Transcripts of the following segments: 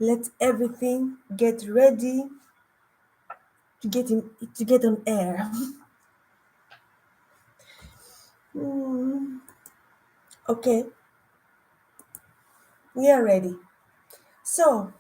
Let everything get ready to get on air. Hmm, okay, we are ready. So,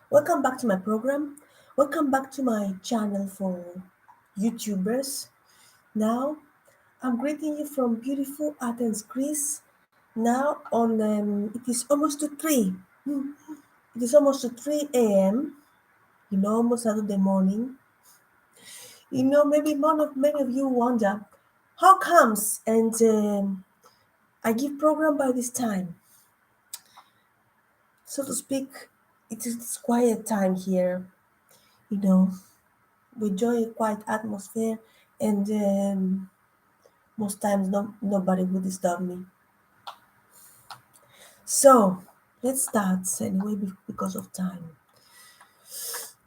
welcome back to my program. Welcome back to my channel for YouTubers. Now, I'm greeting you from beautiful Athens, Greece. Now, it is almost to 3. It is almost to 3 a.m. Almost out of the morning. Maybe many of you wonder how comes and I give program by this time. So to speak, it is quiet time here. You know, we enjoy a quiet atmosphere, and most times nobody will disturb me. So let's start anyway because of time.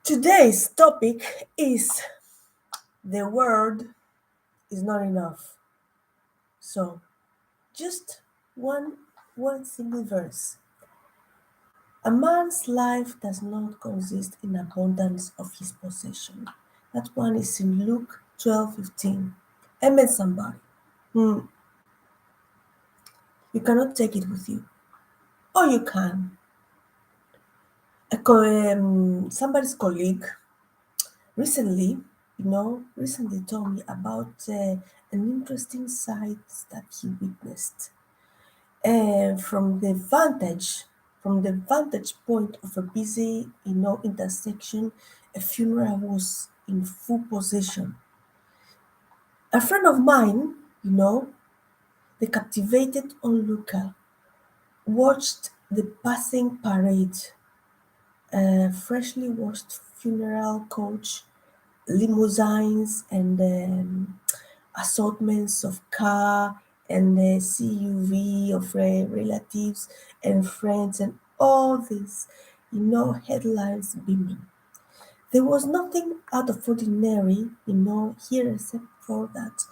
Today's topic is the word is not enough. So just one single verse. A man's life does not consist in abundance of his possession. That one is in Luke 12:15. Amen, somebody. Hmm. You cannot take it with you. Or you can. Somebody's colleague recently told me about an interesting sight that he witnessed. From the vantage point of a busy, intersection, a funeral was in full possession. A friend of mine, the captivated onlooker, watched the passing parade, a freshly washed funeral coach, limousines, and assortments of car and CUV of relatives and friends and all this, headlines beaming. There was nothing out of ordinary, here except for that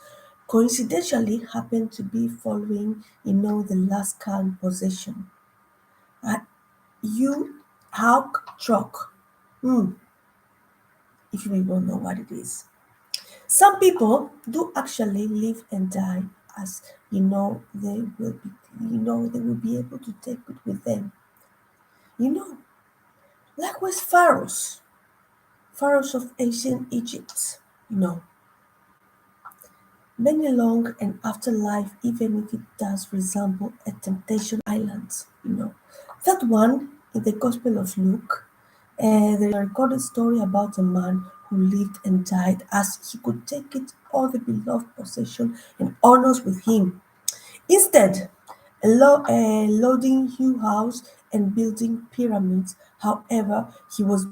coincidentally happened to be following, the last car in possession. Uh, you Hawk truck. Hmm, if you even know what it is. Some people do actually live and die as they will be able to take it with them. You know, likewise pharaohs of ancient Egypt, many long and afterlife, even if it does resemble a temptation island. That one in the Gospel of Luke, there is a recorded story about a man who lived and died as he could take it all the beloved possession and honors with him. Instead, loading Hugh house and building pyramids. However, he was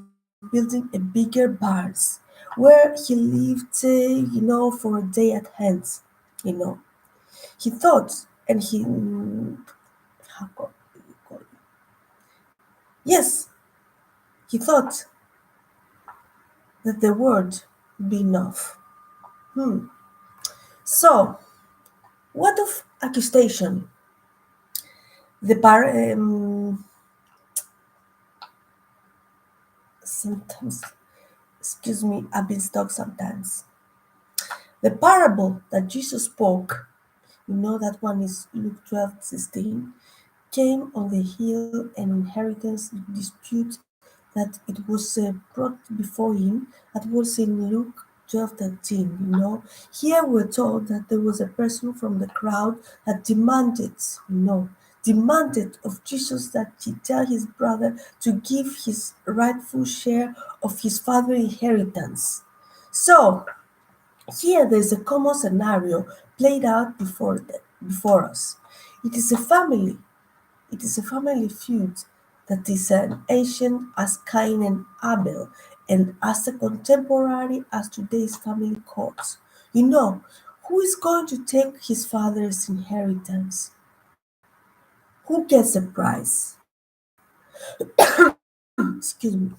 building a bigger barns where he lived, for a day at hands. You know, he thought, and how you call it? Yes, he thought that the word would be enough. Hmm. So, what of accusation? The par sometimes, excuse me, I've been stuck sometimes. The parable that Jesus spoke, that one is Luke 12:16, came on the heel and inheritance dispute that it was brought before him. That was in Luke 12:13. Here we're told that there was a person from the crowd that demanded of Jesus that he tell his brother to give his rightful share of his father's inheritance. So here there is a common scenario played out before us. It is a family it is a family feud that is as ancient as Cain and Abel and as contemporary as today's family courts. Who is going to take his father's inheritance? Who gets the prize? Excuse me.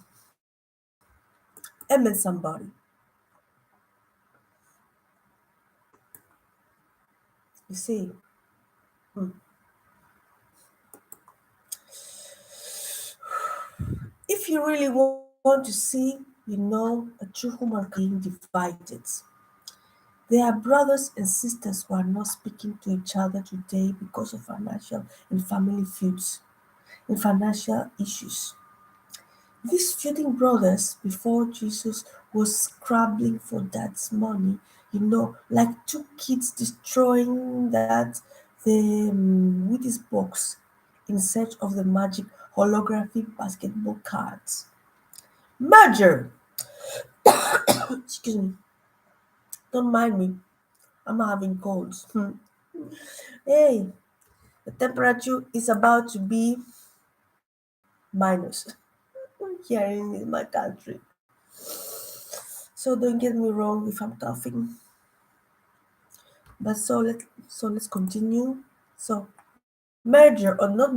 Amen, somebody. You see, If you really want to see, a true human being divided. There are brothers and sisters who are not speaking to each other today because of financial and family feuds and financial issues. These feuding brothers before Jesus was scrabbling for that money, like two kids destroying the Wheaties box in search of the magic holographic basketball cards. Merger! Excuse me, don't mind me. I'm having colds. Hey, the temperature is about to be minus here in my country. So don't get me wrong if I'm coughing. But let's continue. So merger or not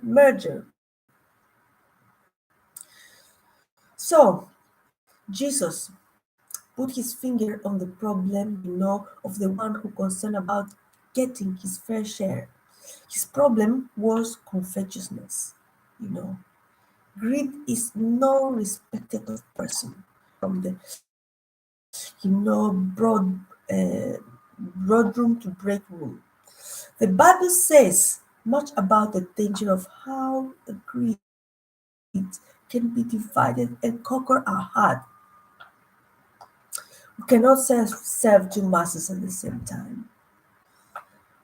merger. So Jesus put his finger on the problem, of the one who concerned about getting his fair share. His problem was covetousness. You know, greed is no respected of person from the broad room to break room. The Bible says much about the danger of how the greed can be divided and conquer our heart. We cannot serve two masters at the same time.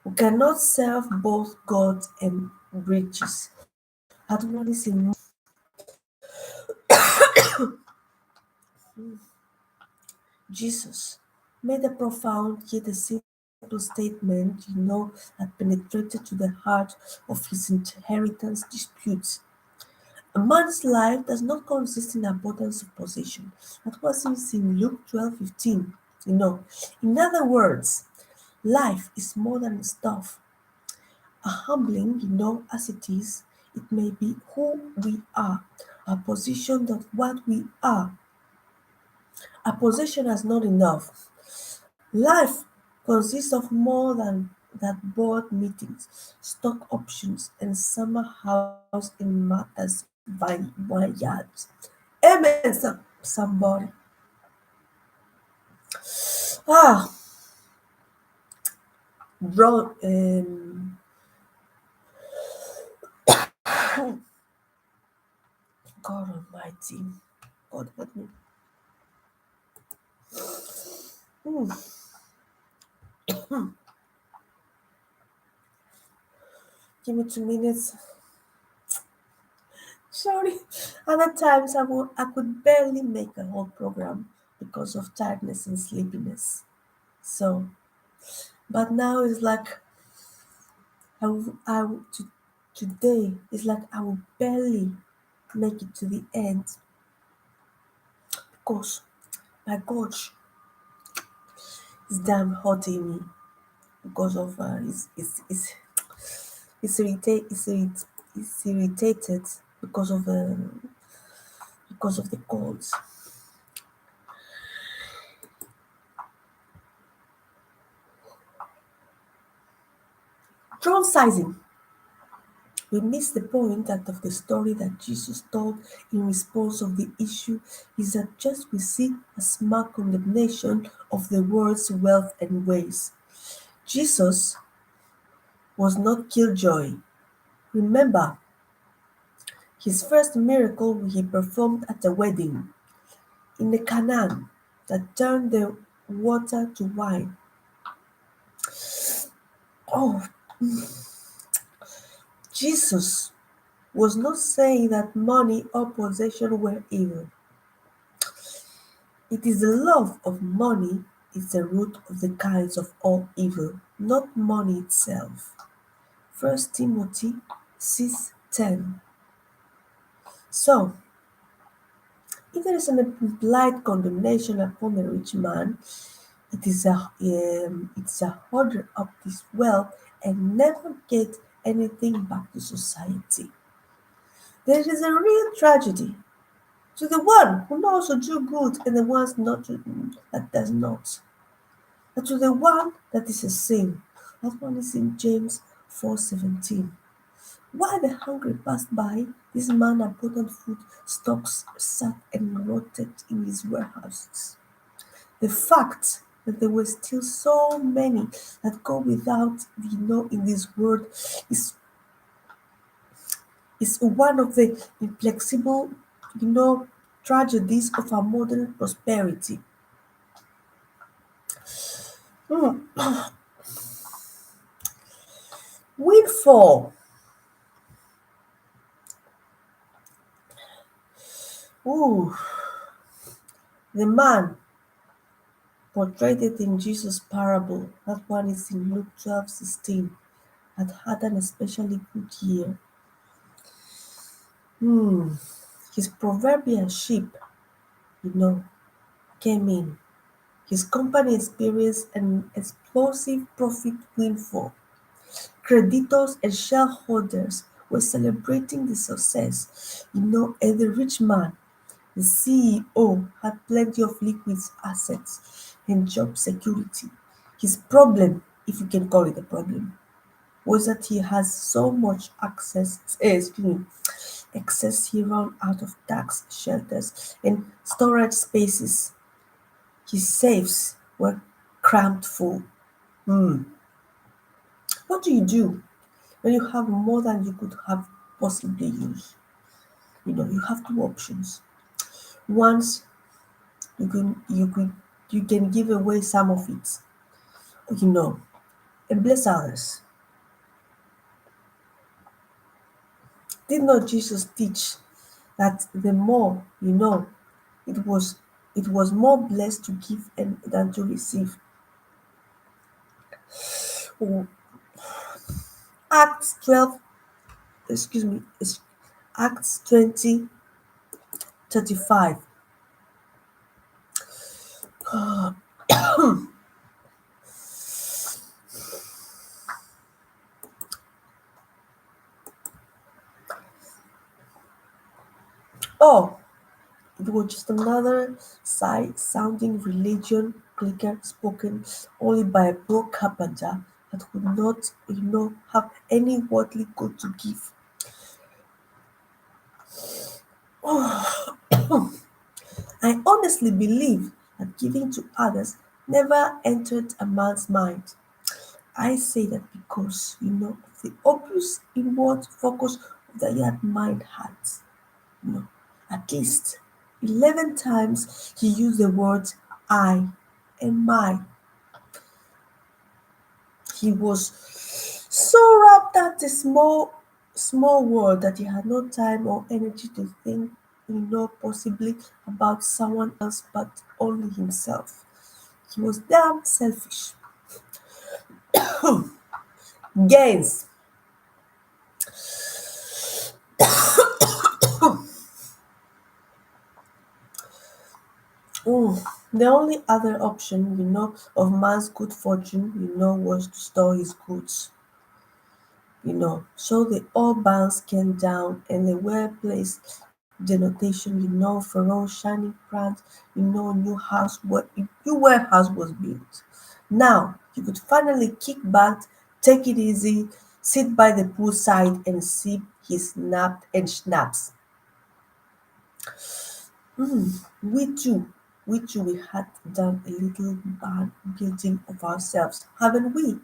We cannot serve both God and riches. At one is in Jesus made a profound yet a simple statement, that penetrated to the heart of his inheritance disputes. A man's life does not consist in abundance of possession. That was in Luke 12:15. In other words, life is more than stuff. A humbling, as it may be who we are, a position that what we are, a possession is not enough. Life consists of more than that board meetings, stock options, and summer house in Martha's vineyards. Amen, somebody. Ah, bro, God Almighty, God help me. Mm, give me 2 minutes. Sorry. Other times I could barely make a whole program because of tiredness and sleepiness. So, but now it's like today it's like I will barely make it to the end because my gosh, it's damn hot in me because of it's irritated because of the colds. Throne sizing. We miss the point that of the story that Jesus told in response of the issue is that just we see a smart condemnation of the world's wealth and ways. Jesus was not killjoy. Remember, his first miracle he performed at a wedding in the Canaan that turned the water to wine. Oh, Jesus was not saying that money or possession were evil. It is the love of money is the root of the kinds of all evil, not money itself. First Timothy 6:10. So, if there is an implied condemnation upon a rich man, it's a hoarder of this wealth and never get anything back to society. There is a real tragedy to the one who knows to do good and the ones that does not. But to the one that is a sin. That one is in James 4:17. While the hungry passed by, this man abundant food stocks sat and rotted in his warehouses. The fact that there were still so many that go without in this world is one of the inflexible, you know, tragedies of our modern prosperity. Hmm. Windfall. Ooh, the man portrayed it in Jesus' parable. That one is in Luke 12:16. Had an especially good year. Hmm. His proverbial sheep, you know, came in. His company experienced an explosive profit windfall. Creditors and shareholders were celebrating the success, and the rich man, the CEO, had plenty of liquid assets and job security. His problem, if you can call it a problem, was that he has so much excess he ran out of tax shelters and storage spaces. His safes were crammed full. Hmm. What do you do when you have more than you could have possibly used? You have two options. Once you can give away some of it, you know, and bless others. Did not Jesus teach that the more it was it was more blessed to give than to receive? Oh, Acts 12, excuse me, Acts 20:35. Oh, it was just another side-sounding religion clicker spoken only by a poor carpenter that could not, have any worldly good to give. I honestly believe that giving to others never entered a man's mind. I say that because, of the obvious inward focus of the young mind had. No, at least 11 times he used the words I and my. He was so wrapped up the small world that he had no time or energy to think, possibly about someone else but only himself. He was damn selfish. Gains. Mm. The only other option, of man's good fortune, was to store his goods. So the old bands came down and they were placed denotation, for all shining crowns, new warehouse was built. Now you could finally kick back, take it easy, sit by the poolside and sip his snapped and schnapps. We had done a little bad building of ourselves, haven't we?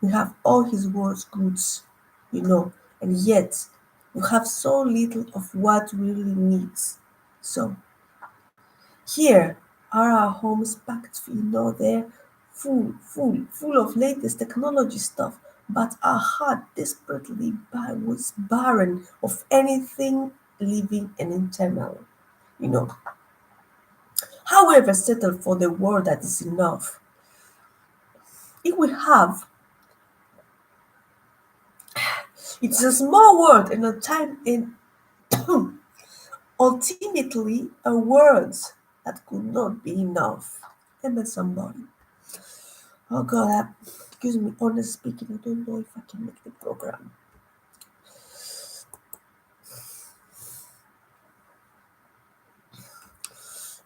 We have all his world's goods, and yet we have so little of what we really need. So here are our homes packed, they're full of latest technology stuff, but our heart desperately was barren of anything living and internal. You know, However, settle for the word that is enough. If we have, it's a small word and a time in ultimately a words that could not be enough. Amen, somebody. Oh God, excuse me, honest speaking, I don't know if I can make the program.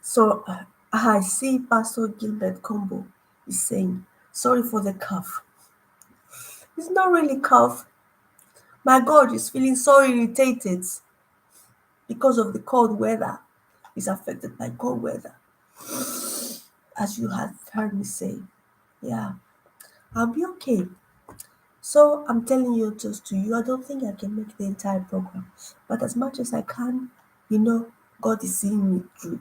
So I see Pastor Gilbert Combo is saying, sorry for the cough. It's not really cough, My God is feeling so irritated because of the cold weather. He's affected by cold weather, as you have heard me say. Yeah, I'll be okay. So I'm telling you just to you, I don't think I can make the entire program. But as much as I can, God is seeing me through.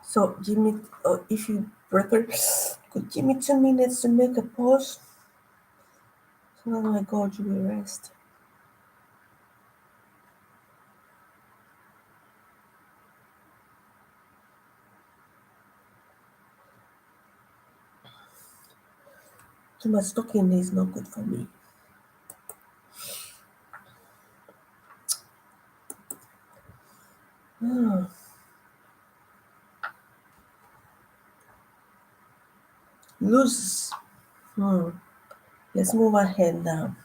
So give me, if you prefer, could give me 2 minutes to make a pause. So that my God, you will rest. Too much talking is not good for me. Hmm. Losses. Hmm. Let's move ahead now.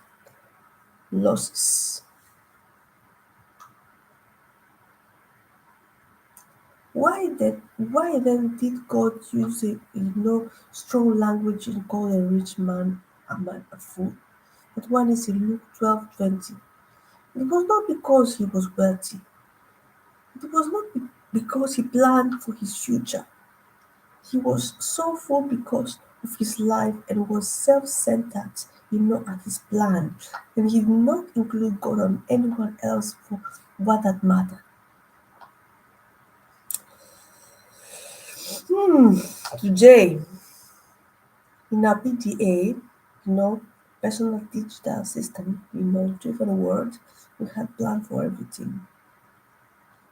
Losses. Why then did God use strong language and call a rich man a fool? But one is in Luke 12:20. It was not because he was wealthy. It was not because he planned for his future. He was so full because of his life and was self-centered, at his plan. And he did not include God or anyone else for what that mattered. Hmm. Today, in our PDA, personal digital system, driven world, we had planned for everything.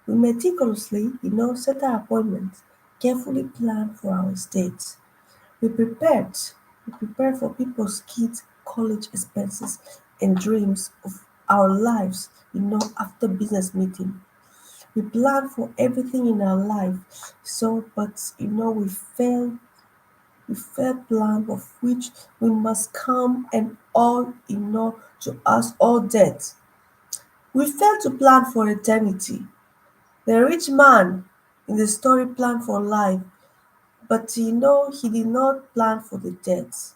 We meticulously, set our appointments, carefully planned for our estates. We prepared. We prepared for people's kids' college expenses and dreams of our lives, after business meeting. We planned for everything in our life. So, but we failed plan of which we must come and all to us all debt. We failed to plan for eternity. The rich man in the story planned for life, but he did not plan for the death.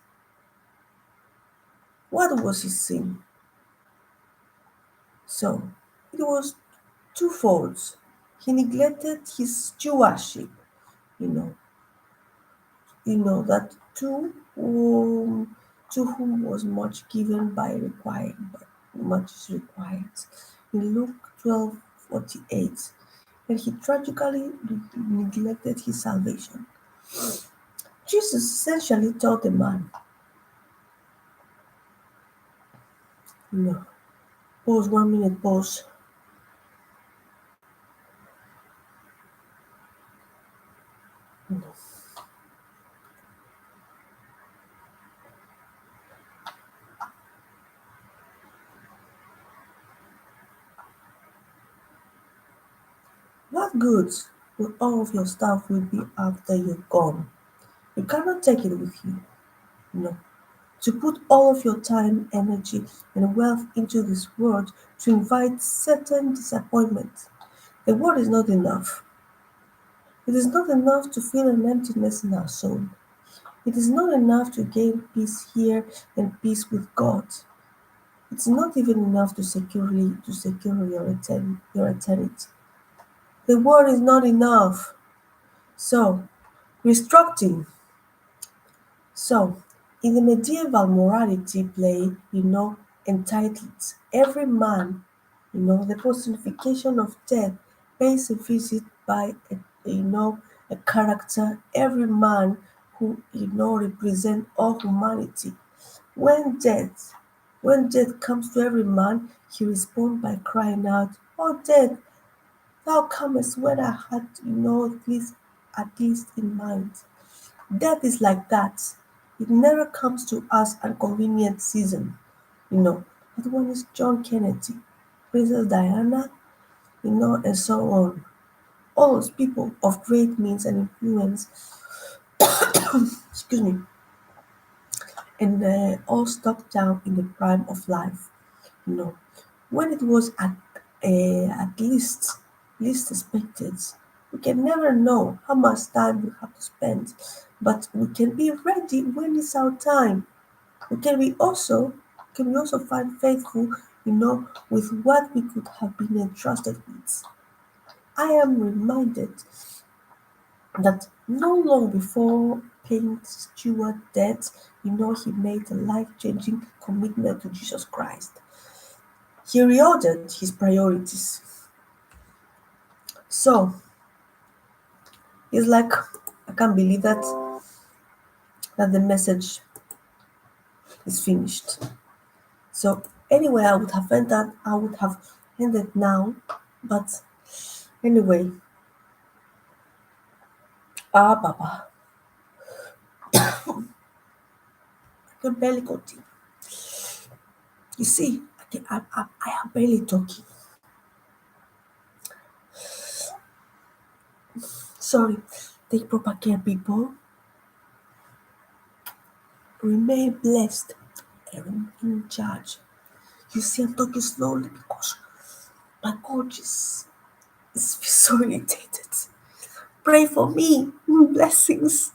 What was his sin? So it was twofold. He neglected his stewardship, you know, that to whom was much given by required, but much is required. In Luke 12:48, and he tragically neglected his salvation. Jesus essentially told the man, no, pause 1 minute, pause. No. What good will all of your stuff will be after you're gone? You cannot take it with you. No. To put all of your time, energy, and wealth into this world to invite certain disappointment. The world is not enough. It is not enough to feel an emptiness in our soul. It is not enough to gain peace here and peace with God. It's not even enough to secure your eternity. The world is not enough. So, restructuring. So, in the medieval morality play, entitled Every Man, the personification of death pays a visit by a character, every man who, represent all humanity. When death, when death comes to every man, he responds by crying out, "Oh death, thou comest when I had, this at least in mind." Death is like that. It never comes to us at convenient season, you know. That one is John Kennedy, Princess Diana, and so on. All those people of great means and influence, excuse me, and all stuck down in the prime of life, you know. When it was at least expected. We can never know how much time we have to spend, but we can be ready when it's our time. Can we also find faithful, with what we could have been entrusted with. I am reminded that no long before paying steward debt, he made a life-changing commitment to Jesus Christ. He reordered his priorities. So it's like, I can't believe that the message is finished. So anyway, I would have ended now. But anyway, Baba, I can barely continue. You see, I am barely talking. Sorry. Take proper care, people. Remain blessed and remain in charge. You see, I'm talking slowly because my coach is so irritated. Pray for me. Blessings.